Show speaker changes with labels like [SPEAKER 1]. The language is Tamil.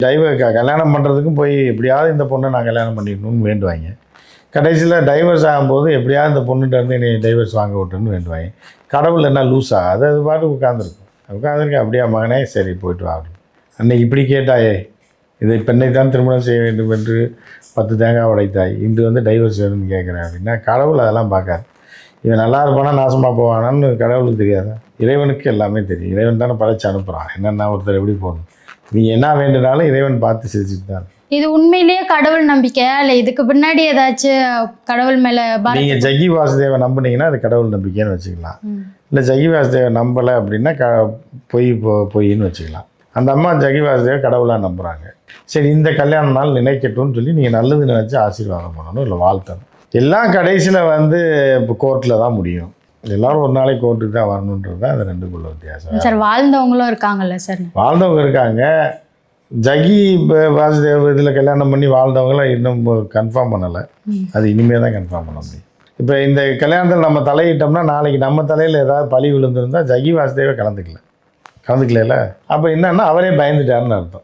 [SPEAKER 1] கல்யாணம் பண்ணுறதுக்கும் போய் எப்படியாவது இந்த பொண்ணை நான் கல்யாணம் பண்ணிடணும்னு வேண்டுவாங்க. கடைசியில் டைவர்ஸ் ஆகும்போது எப்படியாவது இந்த பொண்ணுகிட்ட இருந்து என்னை டைவர்ஸ் வாங்க விட்டுன்னு வேண்டுவாங்க. கடவுள் என்ன லூஸா? அது பாட்டு உட்காந்துருக்கேன் அப்படியா மகனே, சரி போயிட்டு வா. அன்னைக்கு இப்படி கேட்டாயே, இதை பெண்ணை தான் திருமணம் செய்ய வேண்டும் என்று 10 தேங்காய் உடைத்தாய், இன்று வந்து டைவர்ஸ் வேணும்னு கேட்குறேன் அப்படின்னா கடவுள் அதெல்லாம் பார்க்காது. இவன் நல்லா இருப்பானா நாசமாக போவானான்னு கடவுளுக்கு தெரியாதா? இறைவனுக்கு எல்லாமே தெரியும். இறைவன் தானே படைச்சு அனுப்புகிறான். என்னென்னா ஒருத்தர் எப்படி போகணும், நீங்கள் என்ன வேண்டுனாலும் இறைவன் பார்த்து சிரிச்சுட்டு தான்.
[SPEAKER 2] இது உண்மையிலேயே கடவுள் நம்பிக்கையா இல்லை இதுக்கு பின்னாடி ஏதாச்சும் கடவுள் மேலே
[SPEAKER 1] நீங்கள் ஜக்கி வாசுதேவை நம்புனீங்கன்னா அது கடவுள் நம்பிக்கைன்னு வச்சுக்கலாம். இல்லை ஜக்கி வாசுதேவை நம்பலை அப்படின்னா பொய்ன்னு வச்சுக்கலாம். அந்த அம்மா ஜக்கி வாசுதேவை கடவுளாக நம்புகிறாங்க. சரி, இந்த கல்யாண நாள் நினைக்கட்டும்னு சொல்லி நீங்கள் நல்லது நினச்சி ஆசீர்வாதம் பண்ணணும், இல்லை வாழ்த்தணும். எல்லாம் கடைசியில் வந்து இப்போ கோர்ட்டில் தான் முடியும். எல்லோரும் ஒரு நாளைக்கு கோர்ட்டுக்கு தான் வரணுன்றது தான் அந்த ரெண்டுக்குள்ள வித்தியாசம்.
[SPEAKER 2] சார் வாழ்ந்தவங்களும் இருக்காங்கல்ல சார்? வாழ்ந்தவங்க
[SPEAKER 1] இருக்காங்க. ஜக்கி வாசுதேவ் இதில் கல்யாணம் பண்ணி வாழ்ந்தவங்களாம் இன்னும் கன்ஃபார்ம் பண்ணலை. அது இனிமேல் தான் கன்ஃபார்ம் பண்ண முடியும். இப்போ இந்த கல்யாணத்தில் நம்ம தலையிட்டோம்னா நாளைக்கு நம்ம தலையில் ஏதாவது பழி விழுந்திருந்தால் ஜக்கி வாசுதேவை கலந்துக்கல. அப்போ என்னன்னா அவரே பயந்துட்டாருன்னு அர்த்தம்.